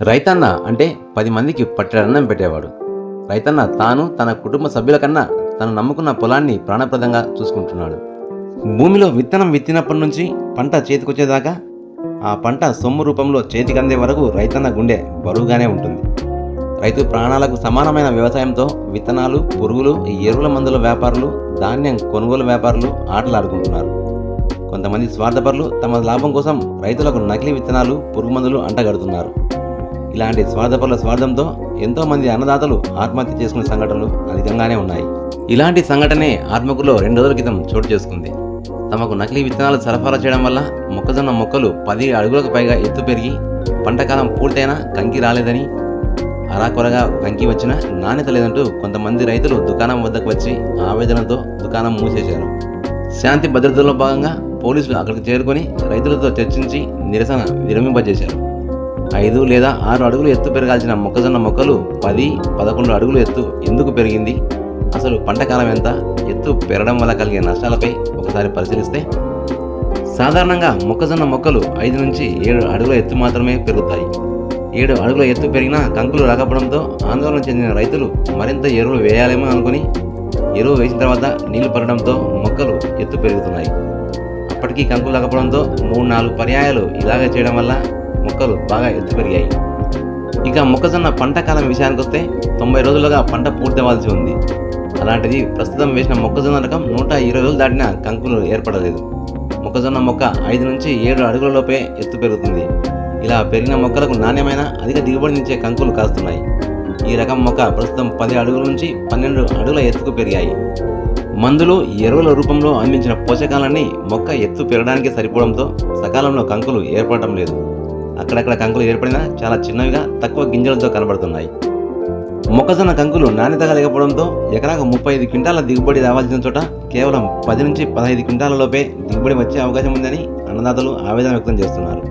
రైతన్న అంటే 10 మందికి పట్టెడన్నం పెట్టేవాడు. రైతన్న తాను తన కుటుంబ సభ్యుల కన్నా తను నమ్ముకున్న పొలాన్ని ప్రాణప్రదంగా చూసుకుంటున్నాడు. భూమిలో విత్తనం విత్తినప్పటి నుంచి పంట చేతికొచ్చేదాకా ఆ పంట సొమ్ము రూపంలో చేతికందే వరకు రైతన్న గుండె బరువుగానే ఉంటుంది. రైతు ప్రాణాలకు సమానమైన వ్యవసాయంతో విత్తనాలు, పురుగులు, ఎరువుల మందుల వ్యాపారులు, ధాన్యం కొనుగోలు వ్యాపారులు ఆటలాడుకుంటున్నారు. కొంతమంది స్వార్థపరులు తమ లాభం కోసం రైతులకు నకిలీ విత్తనాలు, పురుగు మందులు అంటగడుతున్నారు. ఇలాంటి స్వార్థపరుల స్వార్థంతో ఎంతో మంది అన్నదాతలు ఆత్మహత్య చేసుకునే సంఘటనలు అధికంగానే ఉన్నాయి. ఇలాంటి సంఘటనే ఆత్మకూరులో 2 రోజుల క్రితం చోటు చేసుకుంది. తమకు నకిలీ విత్తనాలు సరఫరా చేయడం వల్ల మొక్కజొన్న మొక్కలు 10 అడుగులకు పైగా ఎత్తు పెరిగి పంటకాలం పూర్తయినా కంకి రాలేదని, అరాకొరగా కంకి వచ్చినా నాణ్యత లేదంటూ కొంతమంది రైతులు దుకాణం వద్దకు వచ్చి ఆవేదనతో దుకాణం మూసేశారు. శాంతి భద్రతలో భాగంగా పోలీసులు అక్కడికి చేరుకొని రైతులతో చర్చించి నిరసన విరమింపజేశారు. 5 లేదా 6 అడుగులు ఎత్తు పెరగాల్సిన మొక్కజొన్న మొక్కలు 10, 11 అడుగులు ఎత్తు ఎందుకు పెరిగింది, అసలు పంట కాలం ఎంత, ఎత్తు పెరగడం వల్ల కలిగే నష్టాలపై ఒకసారి పరిశీలిస్తే సాధారణంగా మొక్కజొన్న మొక్కలు 5 నుంచి 7 అడుగుల ఎత్తు మాత్రమే పెరుగుతాయి. 7 అడుగుల ఎత్తు పెరిగినా కంకులు రాకపోవడంతో ఆందోళన చెందిన రైతులు మరింత ఎరువులు వేయాలేమో అనుకుని ఎరువు వేసిన తర్వాత నీళ్లు పడడంతో మొక్కలు ఎత్తు పెరుగుతున్నాయి. అప్పటికీ కంకులు రాకపోవడంతో 3-4 పర్యాయాలు ఇలాగే చేయడం వల్ల మొక్కలు బాగా ఎత్తు పెరిగాయి. ఇక మొక్కజొన్న పంట కాలం విషయానికి వస్తే 90 రోజులుగా పంట పూర్తవ్వాల్సి ఉంది. అలాంటిది ప్రస్తుతం వేసిన మొక్కజొన్న రకం 120 రోజులు దాటినా కంకులు ఏర్పడలేదు. మొక్కజొన్న మొక్క 5 నుంచి 7 అడుగుల లోపే ఎత్తు పెరుగుతుంది. ఇలా పెరిగిన మొక్కలకు నాణ్యమైన అధిక దిగుబడినిచ్చే కంకులు కాస్తున్నాయి. ఈ రకం మొక్క ప్రస్తుతం 10 అడుగుల నుంచి 12 అడుగుల ఎత్తుకు పెరిగాయి. మందులు, ఎరువుల రూపంలో అందించిన పోషకాలన్నీ మొక్క ఎత్తు పెరగడానికి సరిపోవడంతో సకాలంలో కంకులు ఏర్పడటం లేదు. అక్కడక్కడ కంకులు ఏర్పడినా చాలా చిన్నవిగా తక్కువ గింజలతో కనబడుతున్నాయి. మొక్కజొన్న కంకులు నాణ్యతగా లేకపోవడంతో ఎకరాకు 35 క్వింటాల దిగుబడి రావాల్సిన చోట కేవలం 10 నుంచి 15 క్వింటాల లోపే దిగుబడి వచ్చే అవకాశం ఉందని అన్నదాతలు ఆవేదన వ్యక్తం చేస్తున్నారు.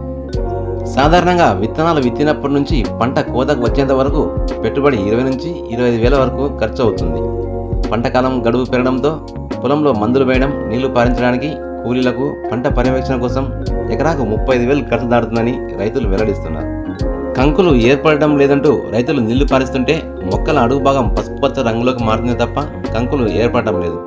సాధారణంగా విత్తనాలు విత్తినప్పటి నుంచి పంట కోతకు వచ్చేంత వరకు పెట్టుబడి 20 నుంచి 25 వేల వరకు ఖర్చు అవుతుంది. పంట కాలం గడువు పెరగడంతో పొలంలో మందులు వేయడం, నీళ్లు పారించడానికి, కూలీలకు, పంట పర్యవేక్షణ కోసం ఎకరాకు 35,000 ఖర్చు దాటుతుందని రైతులు వెల్లడిస్తున్నారు. కంకులు ఏర్పడడం లేదంటూ రైతులు నీళ్లు పారిస్తుంటే మొక్కల అడుగు భాగం పసుపుపచ్చ రంగులోకి మారుతుంది తప్ప కంకులు ఏర్పడటం లేదు.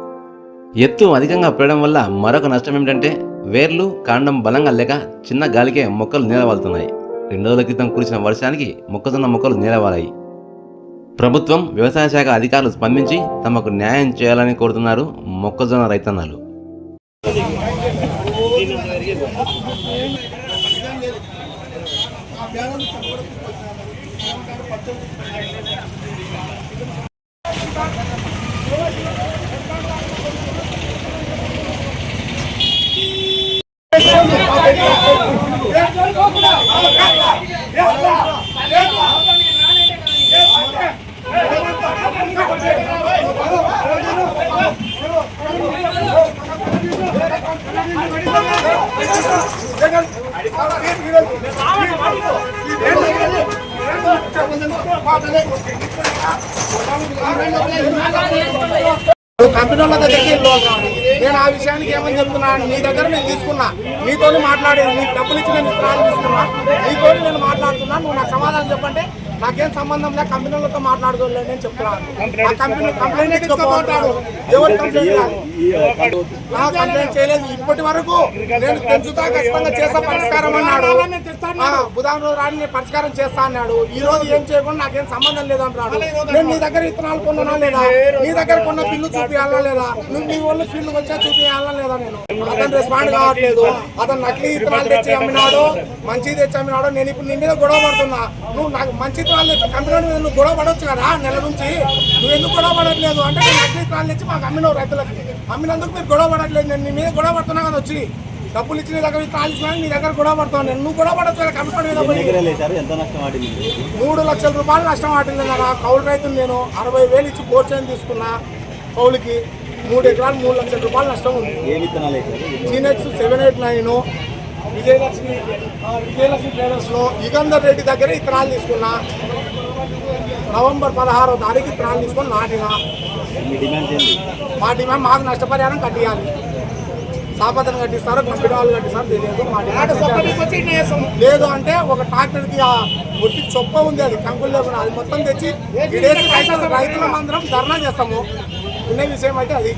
ఎత్తు అధికంగా పెరగడం వల్ల మరొక నష్టం ఏమిటంటే వేర్లు, కాండం బలంగా లేక చిన్న గాలికే మొక్కలు నేలవాలుతున్నాయి. 2 రోజుల క్రితం కురిసిన వర్షానికి మొక్కజొన్న మొక్కలు నేలవాలాయి. ప్రభుత్వం, వ్యవసాయ శాఖ అధికారులు స్పందించి తమకు న్యాయం చేయాలని కోరుతున్నారు మొక్కజొన్న రైతన్నలు. కంపెనీల దగ్గరికి నేను ఆ విషయానికి ఏమని చెప్తున్నాను, నీ దగ్గర నేను తీసుకున్నా, నీతో మాట్లాడేది, నీకు డబ్బులు ఇచ్చి నేను విత్తనాలు తీసుకున్నా, నీతో నేను మాట్లాడుతున్నా, నువ్వు నాకు సమాధానం చెప్పంటే నాకేం సంబంధం లేదు, కంపెనీలతో మాట్లాడుకోలేదు నేను చెప్తున్నాను. ఆ కంపెనీ కంప్లైంట్ ఇచ్చుకోమంటాడు. ఎవరు కంప్లైంట్ చేయలేదు ఇప్పటి వరకు. నేను పెంచుతా ఖచ్చితంగా చేస్తా పరిష్కారం అన్నాడు. బుధవారం రోజు రాని నేను పరిష్కారం చేస్తా అన్నాడు. ఈ రోజు ఏం చేయకుండా నాకేం సంబంధం లేదు అంటున్నాడు. నేను నీ దగ్గర విత్తనాలు కొన్నా లేదా, నీ దగ్గర కొన్న బిల్లు చూపించాలా లేదా, నువ్వు నీ వాళ్ళు ఫీల్డ్కి వచ్చా చూపించాలా లేదా. నేను అతను రెస్పాండ్ కావట్లేదు. అతను నకిలీ విత్తనాలు తెచ్చి అమ్మినాడు, మంచి తెచ్చి అమ్మినాడు. నేను ఇప్పుడు నీ మీద గొడవ పడుతున్నా. నువ్వు నాకు మంచి కంపెనీ మీద నువ్వు గొడవ పడవచ్చు కదా, నెల నుంచి నువ్వు ఎందుకు గొడవ పడట్లేదు అంటే నేను నకిలీ విత్తనాలు తెచ్చి మాకు అమ్మినావు, రైతులకి అమ్మినందుకు మీరు గొడవ పడట్లేదు. నేను నీ మీద గొడవ పడుతున్నా కదా, వచ్చి డబ్బులు ఇచ్చి నీ దగ్గర విత్తనాలు నీ దగ్గర గొడవ పడుతున్నాను. నేను నువ్వు గొడవ పడచ్చు కదా కంపెనీ మీద. 3 లక్షల రూపాయలు నష్టం వాటింది కదా. కౌలు రైతులు నేను 60,000 ఇచ్చి బోర్ చైన్ తీసుకున్నా. కౌలుకి 3 ఎకరాలు 3 లక్షల రూపాయలు నష్టం ఉంది. జీనెక్స్ 789, విజయలక్ష్మి ట్రేడర్స్లో యుగంధర్ రెడ్డి దగ్గర విత్తనాలు తీసుకున్నా. నవంబర్ 16వ తారీఖు విత్తనాలు తీసుకొని నాటినా. మా డిమాండ్ మాకు నష్టపరిహారం కట్టియాలి. సాపతను కట్టిస్తారో కంపెనీ వాళ్ళు కట్టిస్తారో తెలియదు. మా డిమాండ్ లేదు అంటే ఒక ట్రాక్టర్కి ఆ ఒట్టి చొప్ప ఉంది, అది కంకులు లేకుండా అది మొత్తం తెచ్చి రైతుల మందరం ధర్నా చేస్తాము. ఉన్న విషయం అయితే అది.